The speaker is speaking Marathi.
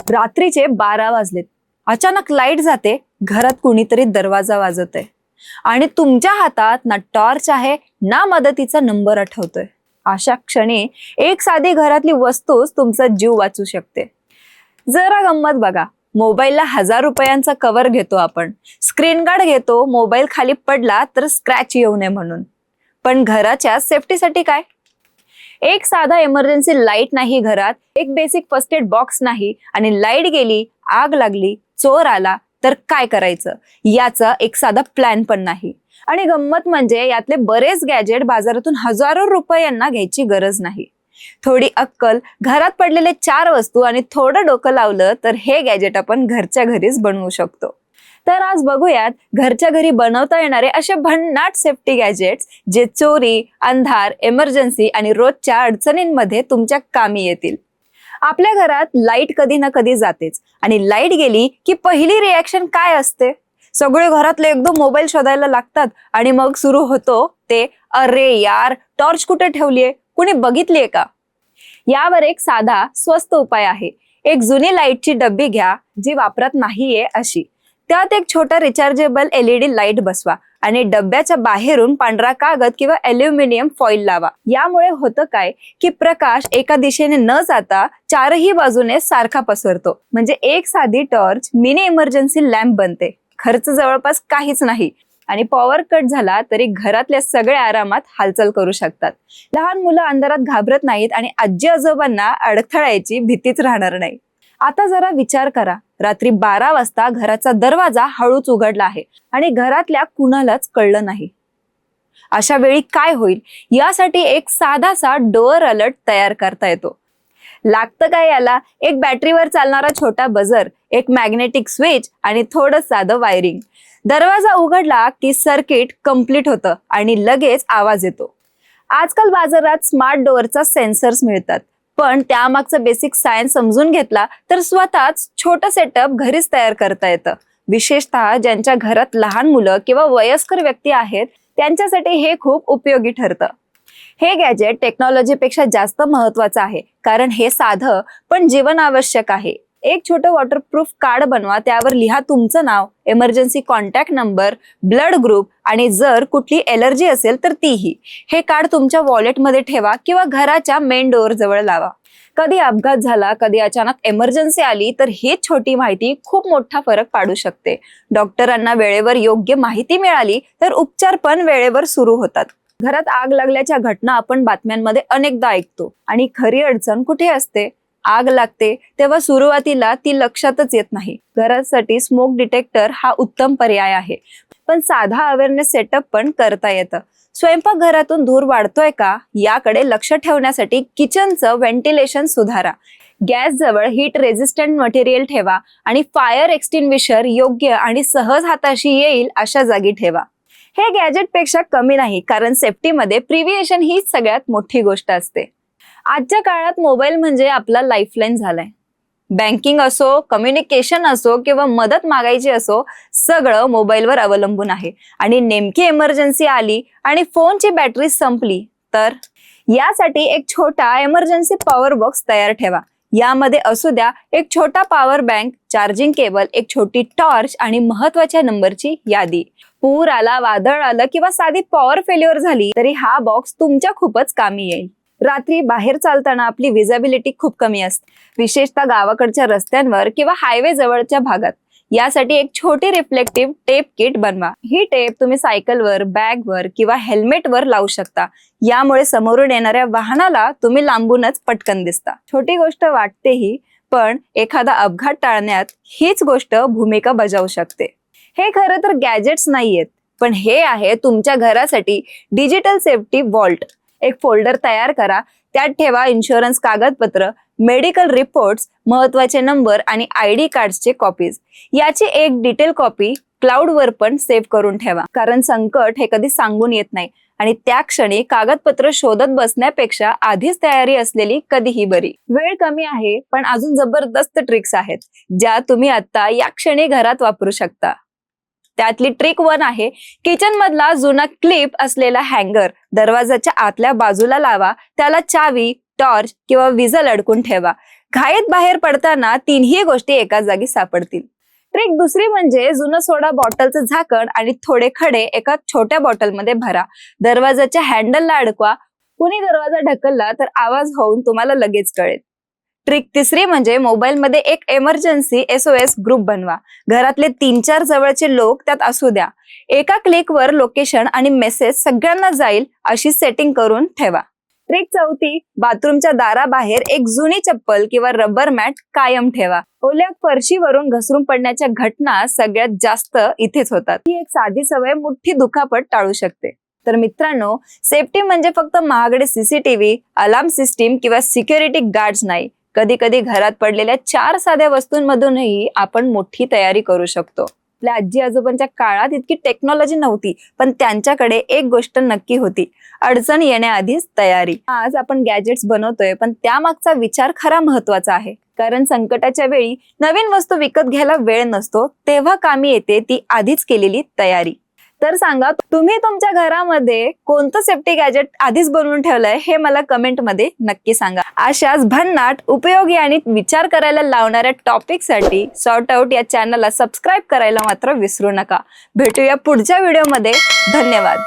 रात्रीचे 12 वाजलेत. अचानक लाईट जाते, घरात कुणीतरी दरवाजा वाजवतंय आणि तुमच्या हातात ना टॉर्च आहे ना मदतीचा नंबर आठवतोय. अशा क्षणी एक साधी घरातली वस्तूच तुमचा जीव वाचू शकते. जरा गंमत बघा, मोबाईलला 1000 रुपयांचा कव्हर घेतो आपण, स्क्रीन गार्ड घेतो, मोबाईल खाली पडला तर स्क्रॅच येऊ नये म्हणून. पण घराच्या सेफ्टीसाठी काय? एक साधा इमर्जन्सी लाईट नाही घरात, एक बेसिक फर्स्ट एड बॉक्स नाही, आणि लाईट गेली, आग लागली, चोर आला तर काय करायचं याचा एक साधा प्लॅन पण नाही. आणि गंमत म्हणजे यातले बरेच गॅजेट बाजारातून हजारो रुपयांना घ्यायची गरज नाही. थोडी अक्कल, घरात पडलेले 4 वस्तू आणि थोडं डोकं लावलं तर हे गॅजेट आपण घरच्या घरीच बनवू शकतो. तर आज बघूयात घरच्या घरी बनवता येणारे असे भन्नाट सेफ्टी गॅजेट्स जे चोरी, अंधार, इमर्जन्सी आणि रोजच्या अडचणींमध्ये तुमच्या कामी येतील. आपल्या घरात लाईट कधी ना कधी जातेच, आणि लाईट गेली की पहिली रिॲक्शन काय असते? सगळे घरातले एकदम मोबाईल शोधायला लागतात आणि मग सुरू होतो ते, अरे यार, टॉर्च कुठे ठेवलीये, कुणी बघितलीये का? यावर एक साधा स्वस्त उपाय आहे. एक जुनी लाईटची डब्बी घ्या, जी वापरात नाहीये अशी. त्यात एक छोटा रिचार्जेबल LED लाईट बसवा आणि डब्याच्या बाहेरून पांढरा कागद किंवा अल्युमिनियम फॉइल लावा. यामुळे होतं काय की प्रकाश एका दिशेने न जाता 4ही बाजूने सारखा पसरतो. म्हणजे एक साधी टॉर्च मिनी इमर्जन्सी लॅम्प बनते. खर्च जवळपास काहीच नाही, आणि पॉवर कट झाला तरी घरातल्या सगळ्या आरामात हालचाल करू शकतात. लहान मुलं अंधारात घाबरत नाहीत आणि आजी आजोबांना अडथळ्याची भीतीच राहणार नाही. आता जरा विचार करा, रात्री 12 वाजता घराचा दरवाजा हळूच उघडला आहे आणि घरातल्या कुणालाच कळलं नाही. अशा वेळी काय होईल यासाठी एक साधासा डोअर अलर्ट तयार करता येतो. लागतं काय याला? एक बॅटरीवर चालणारा छोटा बझर, एक मॅग्नेटिक स्विच आणि थोडं साधं वायरिंग. दरवाजा उघडला की सर्किट कंप्लीट होतं आणि लगेच आवाज येतो. आजकाल बाजारात स्मार्ट डोअरचा सेन्सर्स मिळतात, पण त्यामागचं बेसिक सायन्स समजून घेतला तर स्वतःच छोटं सेटअप घरीच तयार करता येतं. विशेषतः ज्यांच्या घरात लहान मुलं किंवा वयस्कर व्यक्ती आहेत त्यांच्यासाठी हे खूप उपयोगी ठरतं. हे गॅजेट टेक्नॉलॉजीपेक्षा जास्त महत्वाचं आहे, कारण हे साधं पण जीवनावश्यक आहे. एक छोटं वॉटरप्रूफ कार्ड बनवा, त्यावर लिहा तुमचं नाव, emergency contact number, blood group आणि जर कुठली एलर्जी असेल तर तीही. हे कार्ड तुमच्या वॉलेटमध्ये ठेवा किंवा घराच्या मेन डोअर जवळ लावा. कधी अपघात झाला, कधी अचानक इमर्जन्सी आली तर ही छोटी माहिती खूप मोठा फरक पाडू शकते. डॉक्टरांना वेळेवर योग्य माहिती मिळाली तर उपचार पण वेळेवर सुरू होतात. घरात आग लागल्याच्या घटना आपण बातम्यांमध्ये अनेकदा ऐकतो, आणि खरी अडचण कुठे असते? आग लागते तेव्हा सुरुवातीला ती लक्षातच येत नाही. घरासाठी स्मोक डिटेक्टर हा उत्तम पर्याय आहे, पण साधा अवेअरनेस सेटअप पण करता येतं. स्वयंपाकघरातून धूर वाढतोय का याकडे लक्ष ठेवण्यासाठी किचनचं व्हेंटिलेशन सुधारा. गॅस जवळ हीट रेझिस्टंट मटेरियल ठेवा आणि फायर एक्सटिंग्विशर योग्य आणि सहज हाताशी येईल अशा जागी ठेवा. हे गॅजेट पेक्षा कमी नाही, कारण सेफ्टीमध्ये प्रिव्हेन्शन ही सगळ्यात मोठी गोष्ट असते. आजच्या काळात मोबाईल म्हणजे आपला लाईफलाईन झालाय. बँकिंग असो, कम्युनिकेशन असो किंवा मदत मागायची असो, सगळं मोबाईलवर अवलंबून आहे. आणि नेमकी इमर्जन्सी आली आणि फोनची बॅटरी संपली तर यासाठी एक छोटा इमर्जन्सी पॉवर बॉक्स तयार ठेवा. यामध्ये असू द्या एक छोटा पॉवर बँक, चार्जिंग केबल, एक छोटी टॉर्च आणि महत्वाच्या नंबरची यादी. पूर आला, वादळ आलं किंवा साधी पॉवर फेल्युअर झाली तरी हा बॉक्स तुमच्या खूपच कामी येईल. रात्री बाहेर चालताना आपली विजिबिलिटी खूप कमी असते, विशेषतः गावाकडच्या रस्त्यांवर किंवा हायवे जवळच्या भागात. यासाठी एक छोटी रिफ्लेक्टिव्ह टेप किट बनवा. ही टेप तुम्ही सायकलवर, बॅगवर किंवा हेल्मेटवर लावू शकता. यामुळे समोरून येणाऱ्या वाहनाला तुम्ही लांबूनच पटकन दिसता. छोटी गोष्ट वाटतेही, पण एखादा अपघात टाळण्यात हीच गोष्ट भूमिका बजावू शकते. हे खरं तर गॅजेट्स नाहीयेत, पण हे आहे तुमच्या घरासाठी डिजिटल सेफ्टी वॉल्ट. एक फोल्डर तयार करा, त्यात ठेवा इन्शुरन्स कागदपत्र, मेडिकल रिपोर्ट्स, महत्वाचे नंबर आणि ID कार्ड्सचे कॉपीज. याची एक डिटेल कॉपी क्लाउडवर पण सेव्ह करून ठेवा, कारण संकट हे कधी सांगून येत नाही आणि त्या क्षणी कागदपत्र शोधत बसण्यापेक्षा आधीच तयारी असलेली कधीही बरी. वेळ कमी आहे, पण अजून जबरदस्त ट्रिक्स आहेत ज्या तुम्ही आता या क्षणी घरात वापरू शकता. त्यातली ट्रिक 1 आहे, किचन मधला जुना क्लिप असलेला हँगर दरवाजाच्या आतल्या बाजूला लावा. त्याला चावी, टॉर्च किंवा विजल अडकून ठेवा. घाईत बाहेर पडताना तीनही गोष्टी एका जागी सापडतील. ट्रिक दुसरी म्हणजे जुनं सोडा बॉटलचं झाकण आणि थोडे खडे एका छोट्या बॉटलमध्ये भरा. दरवाजाच्या हँडलला अडकवा. कुणी दरवाजा ढकलला तर आवाज होऊन तुम्हाला लगेच कळेल. ट्रिक तिसरी म्हणजे मोबाईलमध्ये एक एमर्जन्सी SOS ग्रुप बनवा. घरातले 3-4 जवळचे लोक त्यात असू द्या. एका क्लिकवर लोकेशन आणि मेसेज सगळ्यांना जाईल अशी सेटिंग करून ठेवा. ट्रिक चौथी, बाथरूमच्या दाराबाहेर एक जुनी चप्पल किंवा रबर मॅट कायम ठेवा. ओल्या फरशीवरून घसरून पडण्याच्या घटना सगळ्यात जास्त इथेच होतात. ही एक साधी सवय मोठी दुखापत टाळू शकते. तर मित्रांनो, सेफ्टी म्हणजे फक्त महागडे CCTV, अलार्म सिस्टीम किंवा सिक्युरिटी गार्ड्स नाही. कधी कधी घरात पडलेल्या 4 साध्या वस्तूंमधूनही आपण मोठी तयारी करू शकतो. आपल्या आजी आजोबांच्या काळात इतकी टेक्नॉलॉजी नव्हती, पण त्यांच्याकडे एक गोष्ट नक्की होती, अडचण येण्याआधीच तयारी. आज आपण गॅजेट्स बनवतोय, पण त्यामागचा विचार खरा महत्वाचा आहे. कारण संकटाच्या वेळी नवीन वस्तू विकत घ्यायला वेळ नसतो, तेव्हा कामी येते ती आधीच केलेली तयारी. तर सांगा, तुम्ही तुमच्या घरामध्ये कोणतं सेफ्टी गॅजेट आधीच बनवून ठेवलंय हे मला कमेंटमध्ये नक्की सांगा. अशाच भन्नाट, उपयोगी आणि विचार करायला लावणाऱ्या टॉपिकसाठी सॉर्ट आउट या चॅनलला सबस्क्राईब करायला मात्र विसरू नका. भेटूया पुढच्या व्हिडिओमध्ये. धन्यवाद.